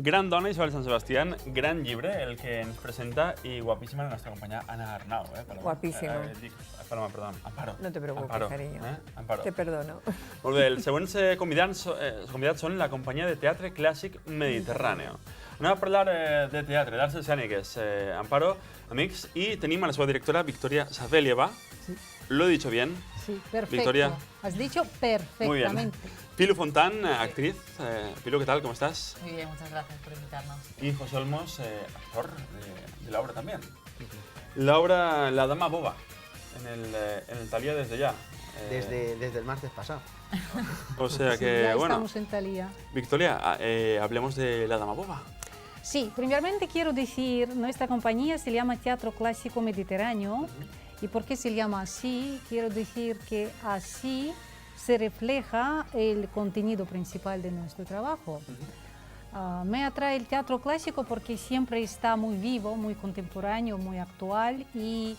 Gran dona Isabel San Sebastián, gran llibre el que ens presenta i guapíssima la nostra companya Anna Arnau. Guapíssima. Paloma, perdó, Amparo. No te preocupes, Amparo, cariño. Amparo. Te perdono. Molt bé, els següents convidats són la companyia de teatre clàssic Mediterráneo. Anem a parlar de teatre, d'arts escèniques, Amparo, amics, i tenim a la seva directora, Victoria Savelieva. Sí. ¿Lo he dicho bien? Sí, perfecto. Victoria. Has dicho perfectamente. Muy bien. Pilu Fontán, actriz. Pilu, ¿qué tal? ¿Cómo estás? Muy bien, muchas gracias por invitarnos. Y José Olmos, actor de la obra también. La obra La Dama Boba, en el Thalía desde ya. Desde el martes pasado. O sea Sí, que, ya bueno, estamos en Thalía. Victoria, hablemos de La Dama Boba. Sí, primeramente quiero decir, nuestra compañía se llama Teatro Clásico Mediterráneo. ¿Y por qué se llama así? Quiero decir que así se refleja el contenido principal de nuestro trabajo. Me atrae el teatro clásico porque siempre está muy vivo, muy contemporáneo, muy actual y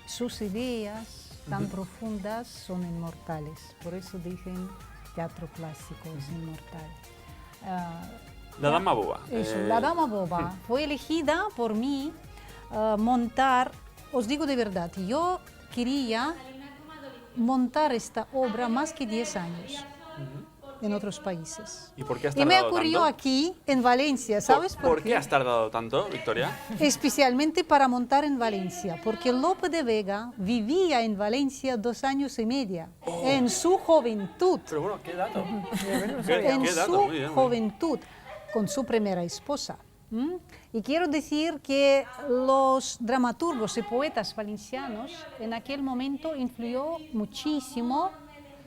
sus ideas tan profundas son inmortales. Por eso dicen teatro clásico es inmortal. La Dama Boba. Eso, La Dama Boba fue elegida por mí montar, os digo de verdad, yo quería montar esta obra más que 10 años en otros países. ¿Y por qué has Y tardado me ocurrió tanto? aquí, en Valencia, ¿sabes ¿Por qué has tardado tanto, Victoria? Especialmente para montar en Valencia, porque Lope de Vega vivía en Valencia 2 años y medio, en su juventud. Pero bueno, qué dato. En Qué dato, su muy bien. juventud, con su primera esposa. Y quiero decir que los dramaturgos y poetas valencianos en aquel momento influyó muchísimo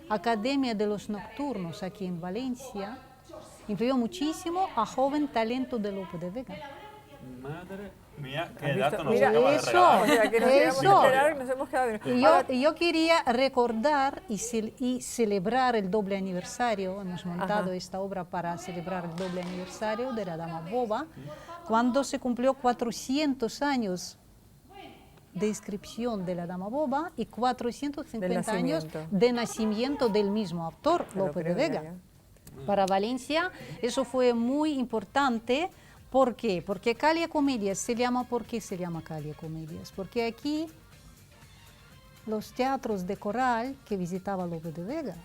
Academia de los Nocturnos aquí en Valencia, influyó muchísimo a joven talento de Lope de Vega. Madre mía, qué ¿Has dato visto? nos Mira, acaba de eso. regalar. O sea, que nos íbamos Eso. a esperar y nos hemos quedado... Y yo quería recordar y celebrar el doble aniversario, hemos montado esta obra para celebrar el doble aniversario de La Dama Boba, cuando se cumplió 400 años de inscripción de La Dama Boba y 450 años de nacimiento del mismo autor, Lope de Vega. Para Valencia eso fue muy importante. ¿Por qué? Porque Calia Comedias se llama, ¿por qué se llama Calia Comedias? Porque aquí los teatros de coral que visitaba Lope de Vega,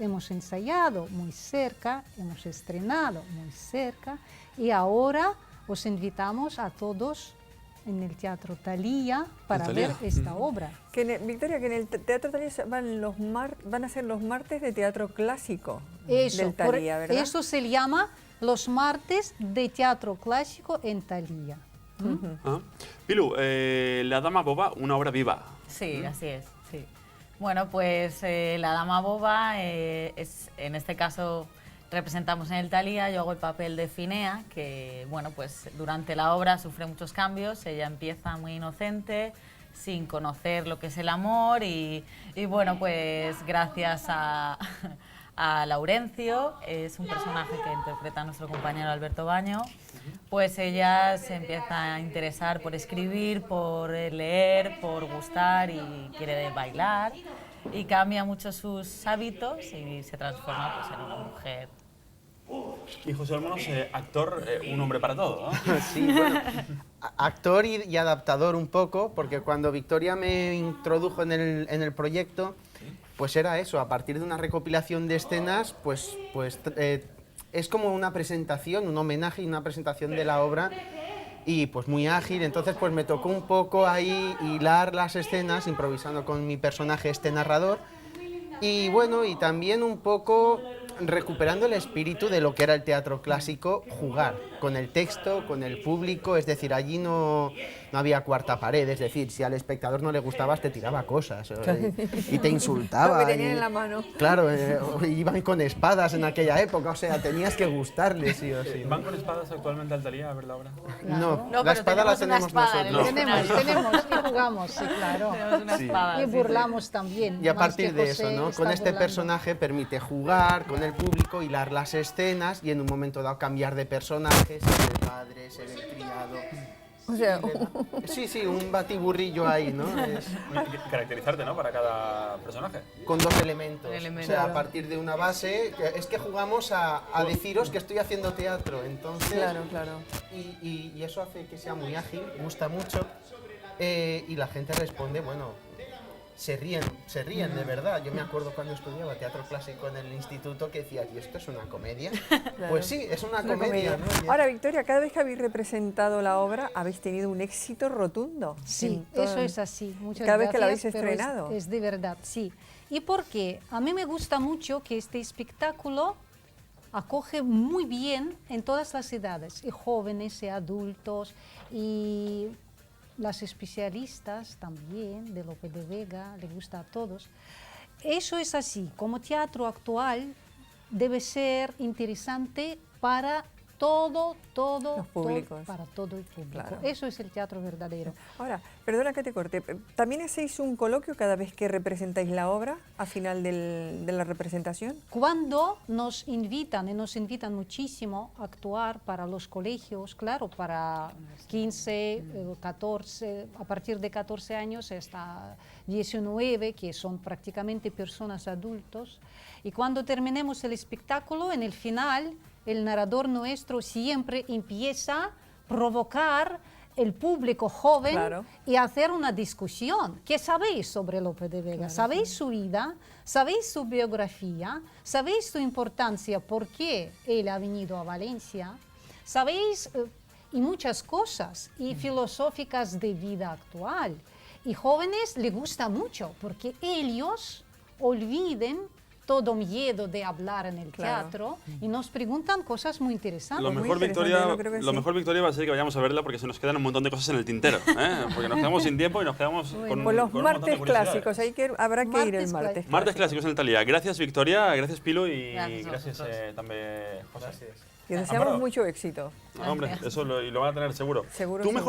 hemos ensayado muy cerca, hemos estrenado muy cerca y ahora os invitamos a todos en el Teatro Thalía para ver esta obra. Victoria, que en el Teatro Thalía van a ser los martes de teatro clásico Eso, del Thalía, ¿verdad? eso se llama los martes de teatro clásico en Thalía. Pilu, La Dama Boba, una obra viva. Sí, así es. Sí. Bueno, pues La Dama Boba es, en este caso, representamos en el Thalía, yo hago el papel de Finea, que bueno, pues durante la obra sufre muchos cambios, ella empieza muy inocente, sin conocer lo que es el amor y bueno, pues gracias a Laurencio, es un personaje que interpreta nuestro compañero Alberto Baño, pues ella se empieza a interesar por escribir, por leer, por gustar y quiere bailar y cambia mucho sus hábitos y se transforma pues, en una mujer. Y José Olmos, actor, un hombre para todo, ¿no? Sí, bueno, actor y adaptador un poco, porque cuando Victoria me introdujo en el proyecto, pues era eso, a partir de una recopilación de escenas, pues es como una presentación, un homenaje y una presentación de la obra, y pues muy ágil, entonces pues me tocó un poco ahí hilar las escenas, improvisando con mi personaje, este narrador, y bueno, y también un poco recuperando el espíritu de lo que era el teatro clásico, jugar con el texto, con el público, es decir, allí no había cuarta pared, es decir, si al espectador no le gustabas te tiraba cosas y te insultaba. Lo que tenían en la mano. Claro, iban con espadas en aquella época, o sea, tenías que gustarles, sí o sí. ¿Van con espadas actualmente al Thalía a ver la obra? No, No, la pero espada la tenemos tenemos una espada en el nosotros. Tenemos y jugamos, sí, claro. Tenemos una espada. Y sí, burlamos también. Y a más partir que de José eso, ¿no? está Con este burlando. personaje permite jugar con el público, hilar las escenas y en un momento dado cambiar de personaje, ser el padre, ser el criado. O sea, Sí, sí, un batiburrillo ahí, ¿no? Y caracterizarte, ¿no? Para cada personaje. Con dos elementos. Un elemento. O sea, a partir de una base, es que jugamos a deciros que estoy haciendo teatro, entonces... claro, claro. Y eso hace que sea muy ágil, gusta mucho, y la gente responde, bueno, se ríen de verdad. Yo me acuerdo cuando estudiaba teatro clásico en el instituto que decías, ¿y esto es una comedia? Pues sí, es una comedia, ¿no? Ahora, Victoria, cada vez que habéis representado la obra, habéis tenido un éxito rotundo. Sí, En todo eso el- es así. Muchas Cada vez que la gracias, habéis pero estrenado. Es de verdad, sí. ¿Y por qué? A mí me gusta mucho que este espectáculo acoge muy bien en todas las edades, y jóvenes, y adultos, y las especialistas también, de Lope de Vega, le gusta a todos. Eso es así, como teatro actual debe ser interesante para Los públicos. para todo el público. Claro. Eso es el teatro verdadero. Ahora, perdona que te corte, ¿también hacéis un coloquio cada vez que representáis la obra a final de la representación? Cuando nos invitan, y nos invitan muchísimo a actuar para los colegios, claro, para 15, 14, a partir de 14 años hasta 19, que son prácticamente personas adultos, y cuando terminemos el espectáculo, en el final, el narrador nuestro siempre empieza a provocar el público joven Claro. y hacer una discusión. ¿Qué sabéis sobre Lope de Vega? ¿Sabéis su vida? ¿Sabéis su biografía? ¿Sabéis su importancia? ¿Por qué él ha venido a Valencia? ¿Sabéis? Y muchas cosas, y filosóficas de vida actual. Y jóvenes les gusta mucho, porque ellos olviden todo miedo de hablar en el Claro. teatro y nos preguntan cosas muy interesantes. Lo muy mejor, interesante, Victoria, yo creo que lo sí. mejor, Victoria, va a ser que vayamos a verla porque se nos quedan un montón de cosas en el tintero. Porque nos quedamos sin tiempo y nos quedamos con, Pues los con un montón de martes curiosidades. clásicos, habrá que ir el Martes martes. clásicos. Martes clásicos en el Talía. Gracias, Victoria. Gracias, Pilu. Y Gracias a gracias vosotros. también, José. Gracias. Que deseamos Amparo. mucho éxito. Hombre, eso y lo van a tener seguro. Seguro, ¿Tú seguro.